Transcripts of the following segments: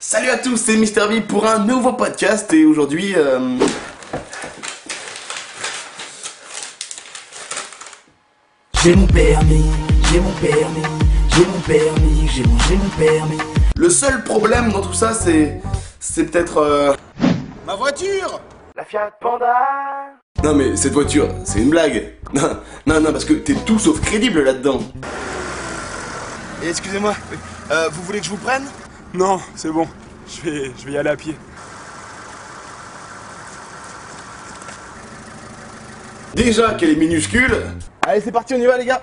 Salut à tous, c'est Mister V pour un nouveau podcast et aujourd'hui J'ai mon permis, j'ai mon permis, j'ai mon permis, j'ai mon permis. le seul problème dans tout ça c'est peut-être ma voiture. La Fiat Panda. Non mais cette voiture, c'est une blague. Non, parce que t'es tout sauf crédible là-dedans. Et excusez-moi, vous voulez que je vous prenne? Non, c'est bon. Je vais y aller à pied. Déjà qu'elle est minuscule. Allez, c'est parti, on y va les gars.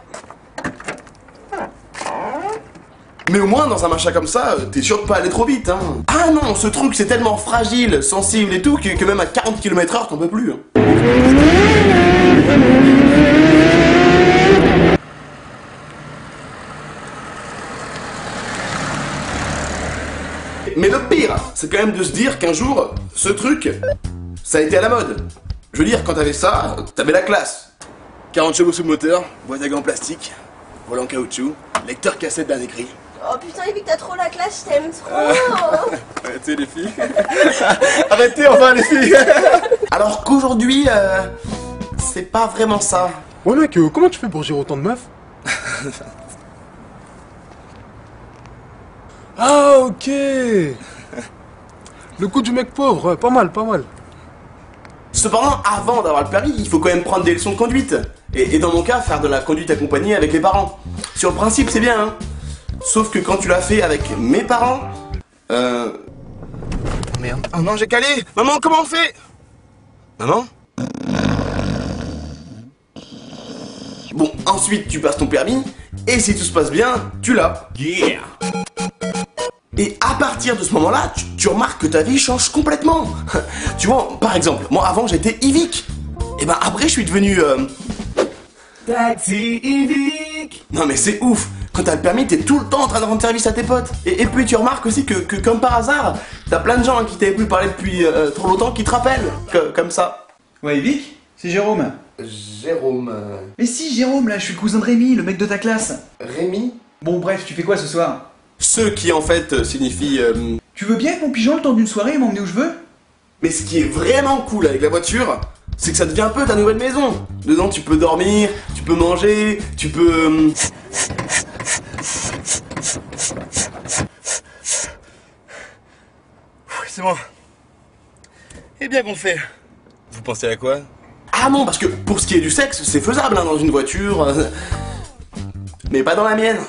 Mais au moins dans un machin comme ça, t'es sûr de pas aller trop vite, hein. Ah non, ce truc c'est tellement fragile, sensible et tout que même à 40 km/h t'en peux plus, hein. Mais le pire, c'est quand même de se dire qu'un jour, ce truc, ça a été à la mode. Je veux dire, quand t'avais ça, t'avais la classe. 40 chevaux sous le moteur, boîte à gants en plastique, volant en caoutchouc, lecteur cassette d'un écrit. Oh putain, Yvick, t'as trop la classe, je t'aime trop. Arrêtez les filles. Arrêtez enfin les filles. Alors qu'aujourd'hui, c'est pas vraiment ça. Ouais mec, comment tu fais pour gérer autant de meufs? Ah ok. Le coup du mec pauvre, ouais, pas mal. Cependant, avant d'avoir le permis, il faut quand même prendre des leçons de conduite. Et dans mon cas, faire de la conduite accompagnée avec les parents. Sur le principe, c'est bien, hein. Sauf que quand tu l'as fait avec mes parents... Merde. Oh non, j'ai calé. Maman, comment on fait? Maman? Bon, ensuite, tu passes ton permis. Et si tout se passe bien, tu l'as. Yeah. Et à partir de ce moment-là, tu remarques que ta vie change complètement. Tu vois, par exemple, moi avant j'étais Yvick. Et ben après je suis devenu... Taxi Yvick. Non mais c'est ouf. Quand t'as le permis, t'es tout le temps en train de rendre service à tes potes. Et puis tu remarques aussi que comme par hasard, t'as plein de gens qui t'avaient plus parlé depuis trop longtemps qui te rappellent. Comme ça. Ouais, Yvick, c'est Jérôme. Jérôme... Mais si, Jérôme, là, je suis le cousin de Rémi, le mec de ta classe. Rémi? Bon, bref, tu fais quoi ce soir? Ce qui en fait signifie... Tu veux bien être mon pigeon le temps d'une soirée et m'emmener où je veux? Mais ce qui est vraiment cool avec la voiture, c'est que ça devient un peu ta nouvelle maison. Dedans tu peux dormir, tu peux manger, tu peux... C'est bon. Et bien qu'on fait. Vous pensez à quoi? Ah non, parce que pour ce qui est du sexe, c'est faisable hein, dans une voiture. Mais pas dans la mienne.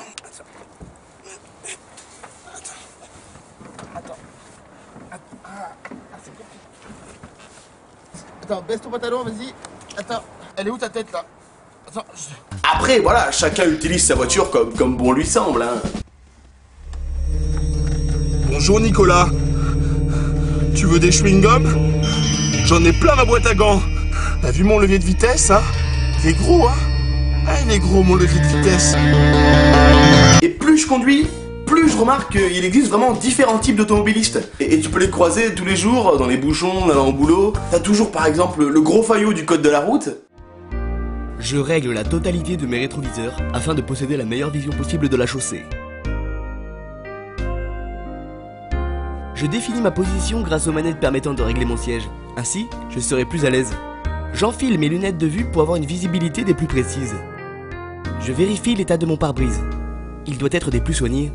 Attends, baisse ton pantalon, vas-y. Attends, elle est où ta tête là? Attends, Après, voilà, chacun utilise sa voiture comme bon lui semble. Hein. Bonjour Nicolas. Tu veux des chewing-gums? J'en ai plein ma boîte à gants. T'as vu mon levier de vitesse, hein? Il est gros, hein? Ah, il est gros mon levier de vitesse. Et plus je conduis, plus je remarque qu'il existe vraiment différents types d'automobilistes. Et tu peux les croiser tous les jours, dans les bouchons, en allant au boulot. T'as toujours par exemple le gros faillot du code de la route. Je règle la totalité de mes rétroviseurs afin de posséder la meilleure vision possible de la chaussée. Je définis ma position grâce aux manettes permettant de régler mon siège. Ainsi, je serai plus à l'aise. J'enfile mes lunettes de vue pour avoir une visibilité des plus précises. Je vérifie l'état de mon pare-brise. Il doit être des plus soignés.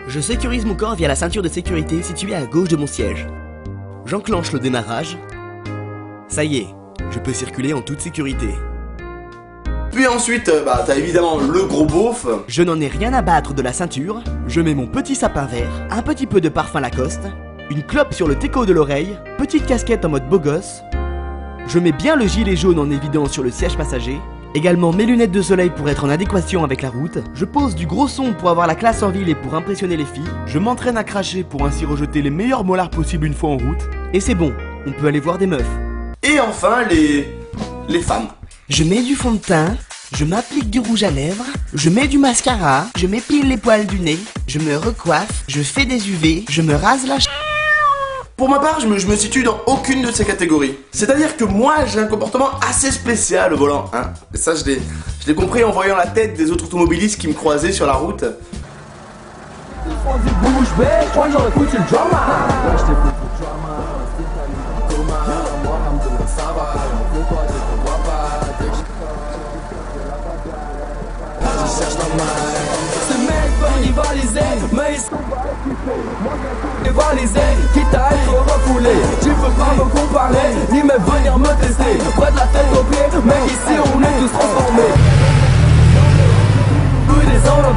Je sécurise mon corps via la ceinture de sécurité située à gauche de mon siège. J'enclenche le démarrage. Ça y est, je peux circuler en toute sécurité. Puis ensuite, t'as évidemment le gros beauf. Je n'en ai rien à battre de la ceinture. Je mets mon petit sapin vert, un petit peu de parfum Lacoste, une clope sur le teco de l'oreille, petite casquette en mode beau gosse. Je mets bien le gilet jaune en évidence sur le siège passager. Également mes lunettes de soleil pour être en adéquation avec la route. Je pose du gros son pour avoir la classe en ville et pour impressionner les filles. Je m'entraîne à cracher pour ainsi rejeter les meilleurs molars possibles une fois en route. Et c'est bon, on peut aller voir des meufs. Et enfin, les femmes. Je mets du fond de teint, je m'applique du rouge à lèvres, je mets du mascara, je m'épile les poils du nez, je me recoiffe, je fais des UV, je me rase la Pour ma part, je me situe dans aucune de ces catégories. C'est-à-dire que moi, j'ai un comportement assez spécial au volant, hein. Et ça, je l'ai compris en voyant la tête des autres automobilistes qui me croisaient sur la route. Ils font du bouge bouche bée, je crois que j'aurais foutu le drama. Ouais, j't'ai foutu le drama, c'est ta ligne en coma. Moi, Ramdoulah, ça va, on peut pas dire qu'on voit pas. Dès que je cherche dans ma ce mec veut rivaliser, mais ils sont pas équipés. Moi, rivaliser, quitte à être refoulé. Tu peux pas me comparer, ni même venir me tester. Près de la tête aux pieds, mec, ici on est tous transformés.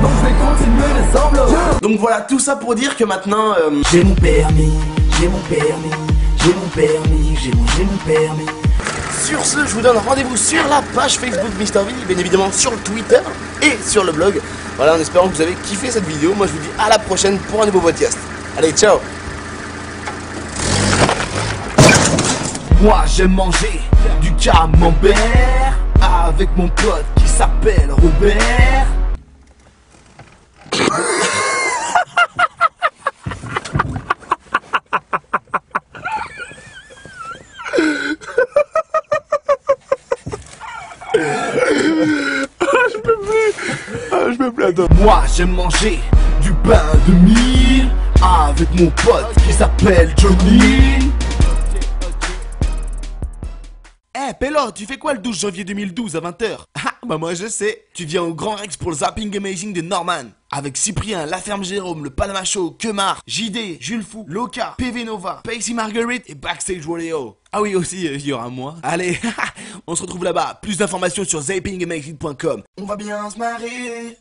Donc je vais continuer les enveloppes. Donc voilà, tout ça pour dire que maintenant j'ai mon permis, j'ai mon permis, j'ai mon permis, j'ai mon permis. sur ce, je vous donne rendez-vous sur la page Facebook MrV, bien évidemment sur le Twitter et sur le blog. Voilà, en espérant que vous avez kiffé cette vidéo. Moi je vous dis à la prochaine pour un nouveau podcast. Allez, ciao. Moi j'aime manger du camembert avec mon pote qui s'appelle Robert. Je peux plus attendre. Moi j'aime manger du pain de mie avec mon pote qui s'appelle Johnny. Eh Pélo, tu fais quoi le 12 janvier 2012 à 20h? Ah bah moi je sais. Tu viens au Grand Rex pour le Zapping Amazing de Norman avec Cyprien, La Ferme Jérôme, le Panama Show, Kemar, JD, Jules Fou, Loca, PV Nova, Pacey Marguerite et Backstage Rodeo. Ah oui aussi, il y aura moi. Allez, on se retrouve là-bas. Plus d'informations sur zappingamazing.com. On va bien se marrer.